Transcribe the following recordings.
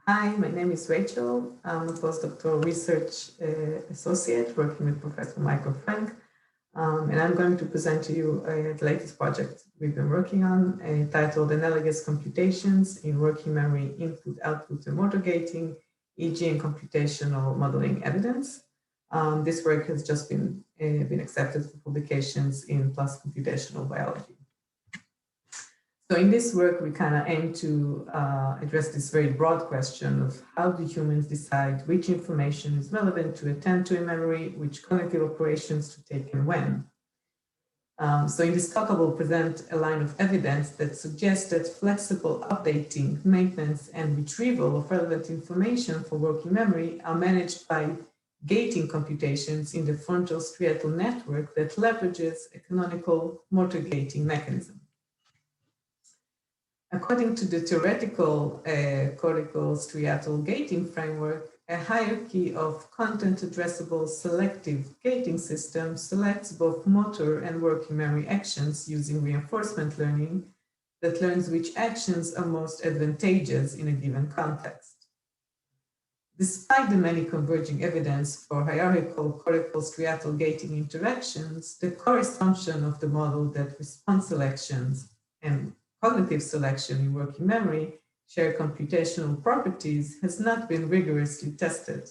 Hi, my name is Rachel. I'm a postdoctoral research associate working with Professor Michael Frank. And I'm going to present to you the latest project we've been working on, titled Analogous Computations in Working Memory Input, Output, and Motor Gating, e.g. in Computational Modeling Evidence. This work has just been accepted for publications in Plos Commputational Biology. So in this work, we kind of aim to address this very broad question of how do humans decide which information is relevant to attend to in memory, which cognitive operations to take and when. So in this talk, I will present a line of evidence that suggests that flexible updating, maintenance, and retrieval of relevant information for working memory are managed by gating computations in the frontal striatal network that leverages a canonical motor gating mechanism. According to the theoretical cortical striatal gating framework, a hierarchy of content addressable selective gating systems selects both motor and working memory actions using reinforcement learning that learns which actions are most advantageous in a given context. Despite the many converging evidence for hierarchical cortical striatal gating interactions, the core assumption of the model that response selections and cognitive selection in working memory share computational properties has not been rigorously tested.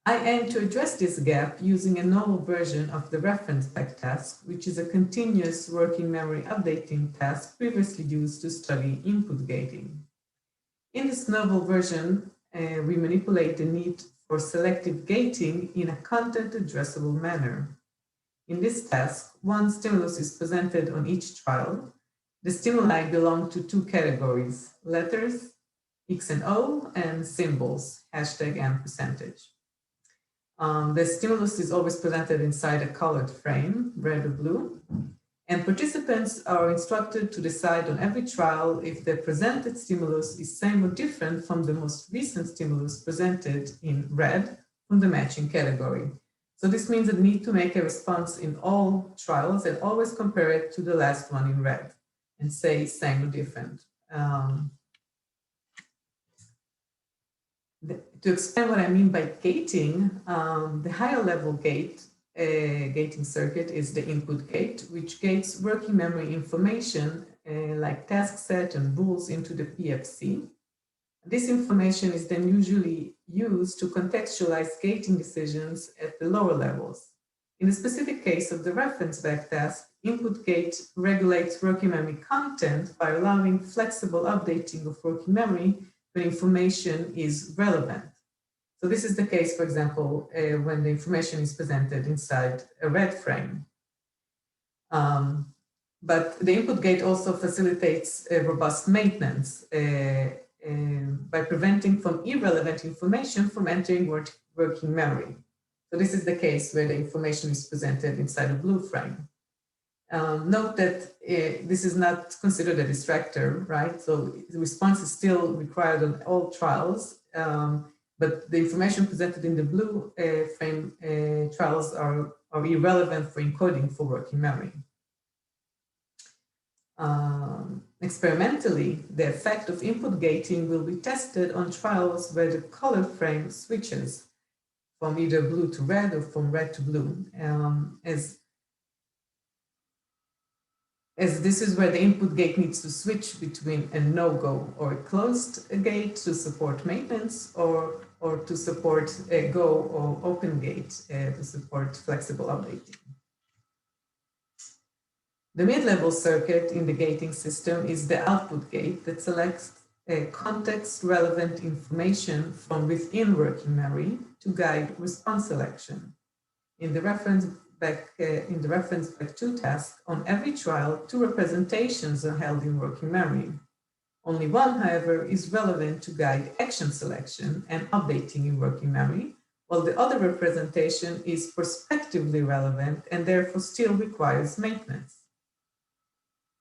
I aim to address this gap using a novel version of the reference back task, which is a continuous working memory updating task previously used to study input gating. In this novel version, we manipulate the need for selective gating in a content addressable manner. In this task, one stimulus is presented on each trial. The stimuli belong to two categories, letters, X and O, and symbols, hashtag and percentage. The stimulus is always presented inside a colored frame, red or blue, and participants are instructed to decide on every trial if the presented stimulus is same or different from the most recent stimulus presented in red from the matching category. So this means that we need to make a response in all trials and always compare it to the last one in red and say same or different. To explain what I mean by gating, the higher level gating circuit is the input gate, which gates working memory information like task set and rules into the PFC. This information is then usually used to contextualize gating decisions at the lower levels. In the specific case of the reference back task, input gate regulates working memory content by allowing flexible updating of working memory when information is relevant. So this is the case, for example, when the information is presented inside a red frame. But the input gate also facilitates a robust maintenance by preventing from irrelevant information from entering working memory. So this is the case where the information is presented inside a blue frame. Note that this is not considered a distractor, right? So the response is still required on all trials, but the information presented in the blue frame trials are irrelevant for encoding for working memory. Experimentally, the effect of input gating will be tested on trials where the color frame switches from either blue to red or from red to blue, as this is where the input gate needs to switch between a no-go or a closed gate to support maintenance or to support a go or open gate to support flexible updating. The mid-level circuit in the gating system is the output gate that selects context-relevant information from within working memory to guide response selection. In the reference back 2 task, on every trial, 2 representations are held in working memory. Only one, however, is relevant to guide action selection and updating in working memory, while the other representation is prospectively relevant and therefore still requires maintenance.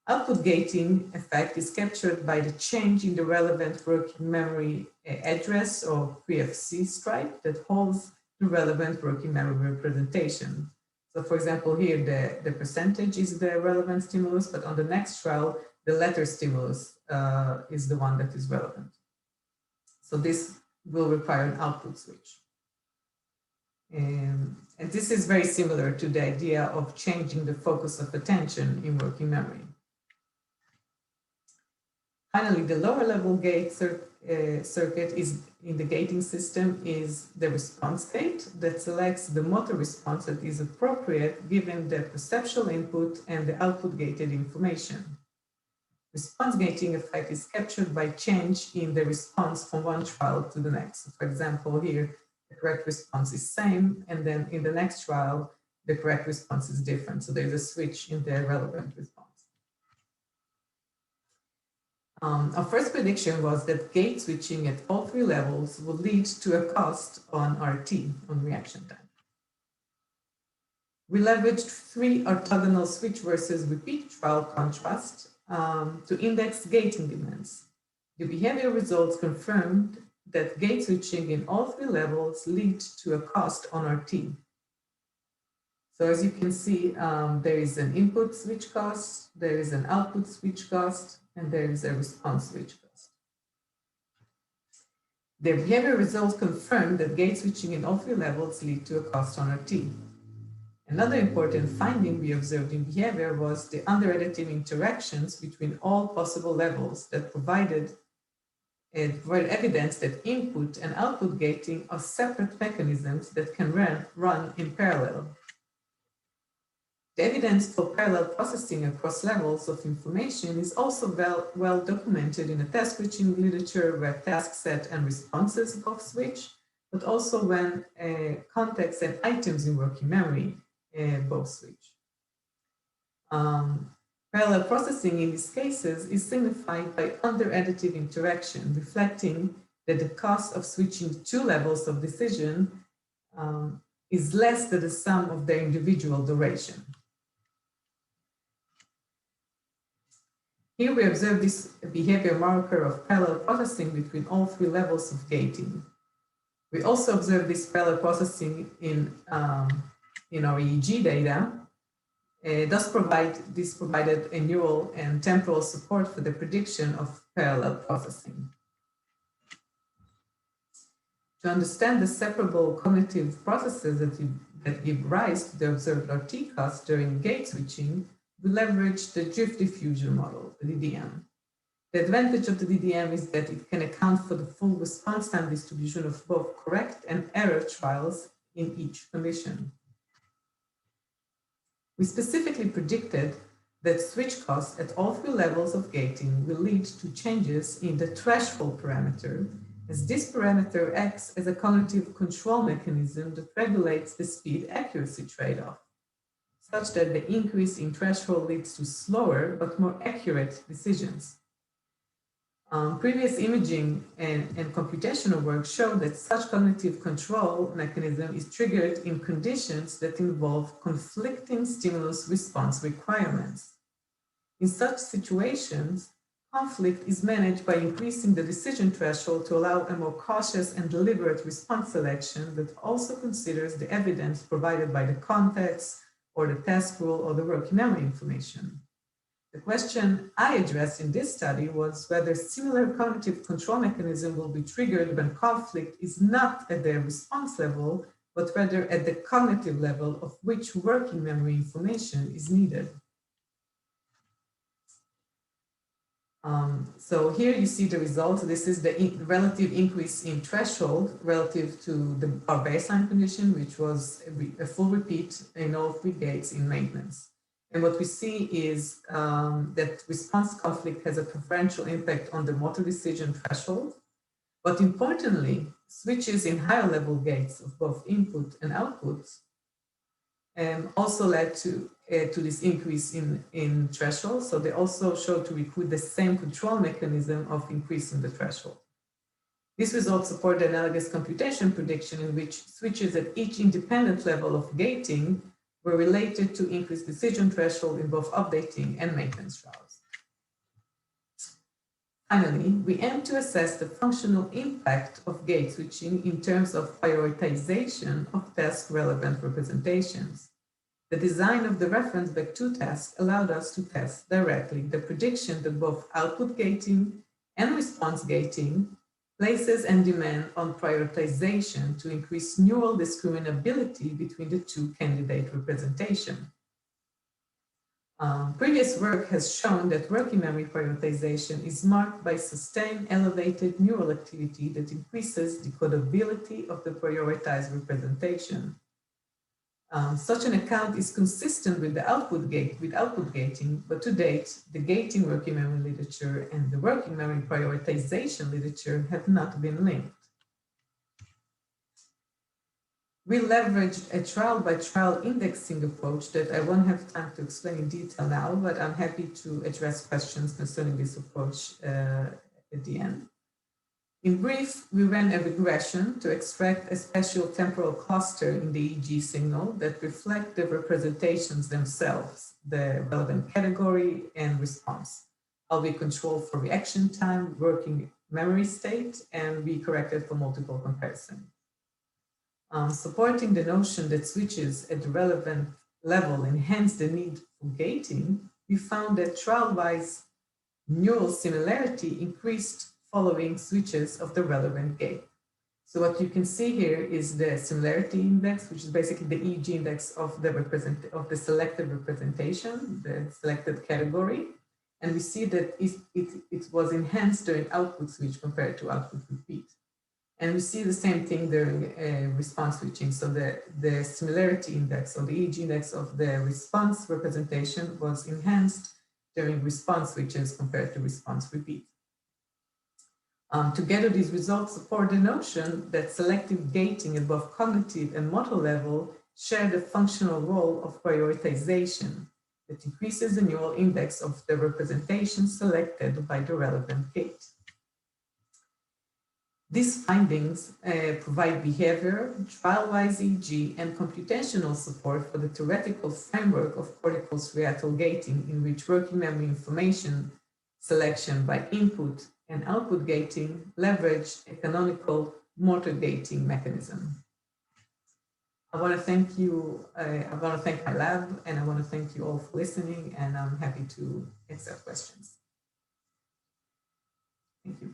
Output gating effect is captured by the change in the relevant working memory address or PFC stripe that holds the relevant working memory representation. So for example, here the percentage is the relevant stimulus, but on the next trial, the letter stimulus is the one that is relevant. So this will require an output switch. And this is very similar to the idea of changing the focus of attention in working memory. Finally, the lower level gate circuit is in the gating system is the response gate that selects the motor response that is appropriate given the perceptual input and the output gated information. Response gating effect is captured by change in the response from one trial to the next. So for example, here, the correct response is same, and then in the next trial, the correct response is different. So there's a switch in the relevant response. Our first prediction was that gate switching at all three levels would lead to a cost on RT, on reaction time. We leveraged three orthogonal switch versus repeat trial contrast to index gating demands. The behavior results confirmed that gate switching in all three levels lead to a cost on RT. So as you can see, there is an input switch cost, there is an output switch cost, and there is a response switch cost. The behavior results confirm that gate switching in all three levels lead to a cost on RT. Another important finding we observed in behavior was the under-additive interactions between all possible levels that provided evidence that input and output gating are separate mechanisms that can run in parallel. The evidence for parallel processing across levels of information is also well documented in the task switching literature where task set and responses both switch, but also when context and items in working memory both switch. Parallel processing in these cases is signified by under-additive interaction, reflecting that the cost of switching two levels of decision is less than the sum of their individual duration. Here we observe this behavior marker of parallel processing between all three levels of gating. We also observe this parallel processing in our EEG data. This provided a neural and temporal support for the prediction of parallel processing. To understand the separable cognitive processes that give rise to the observed RT cost during gate switching, we leverage the drift diffusion model, the DDM. The advantage of the DDM is that it can account for the full response time distribution of both correct and error trials in each condition. We specifically predicted that switch costs at all three levels of gating will lead to changes in the threshold parameter, as this parameter acts as a cognitive control mechanism that regulates the speed-accuracy trade-off, such that the increase in threshold leads to slower but more accurate decisions. Previous imaging and computational work showed that such cognitive control mechanism is triggered in conditions that involve conflicting stimulus response requirements. In such situations, conflict is managed by increasing the decision threshold to allow a more cautious and deliberate response selection that also considers the evidence provided by the context or the task rule or the working memory information. The question I addressed in this study was whether similar cognitive control mechanism will be triggered when conflict is not at the response level, but rather at the cognitive level of which working memory information is needed. So here you see the results. This is the relative increase in threshold relative to our baseline condition, which was a full repeat in all three gates in maintenance. And what we see is that response conflict has a preferential impact on the motor decision threshold. But importantly, switches in higher level gates of both input and output also led to this increase in threshold. So they also show to recruit the same control mechanism of increasing the threshold. These results support the analogous computation prediction in which switches at each independent level of gating were related to increased decision threshold in both updating and maintenance trials. Finally, we aim to assess the functional impact of gate switching in terms of prioritization of task-relevant representations. The design of the reference back-to task allowed us to test directly the prediction that both output gating and response gating places and demand on prioritization to increase neural discriminability between the two candidate representation. Previous work has shown that working memory prioritization is marked by sustained elevated neural activity that increases the decodability of the prioritized representation. Such an account is consistent with the output gating, but to date, the gating working memory literature and the working memory prioritization literature have not been linked. We leveraged a trial-by-trial indexing approach that I won't have time to explain in detail now, but I'm happy to address questions concerning this approach at the end. In brief, we ran a regression to extract a special temporal cluster in the EEG signal that reflect the representations themselves, the relevant category and response. I'll be controlled for reaction time, working memory state, and be corrected for multiple comparison. Supporting the notion that switches at the relevant level enhance the need for gating, we found that trial-wise neural similarity increased following switches of the relevant gate. So what you can see here is the similarity index, which is basically the EEG index of the selected representation, the selected category. And we see that it was enhanced during output switch compared to output repeat. And we see the same thing during response switching. So the similarity index or the EEG index of the response representation was enhanced during response switches compared to response repeat. Together, these results support the notion that selective gating above cognitive and motor level share the functional role of prioritization that increases the neural index of the representation selected by the relevant gate. These findings provide behavior, trial-wise EEG, and computational support for the theoretical framework of cortical striatal gating, in which working memory information selection by input and output gating leverage a canonical motor gating mechanism. I want to thank you. I want to thank my lab, and I want to thank you all for listening, and I'm happy to accept questions. Thank you.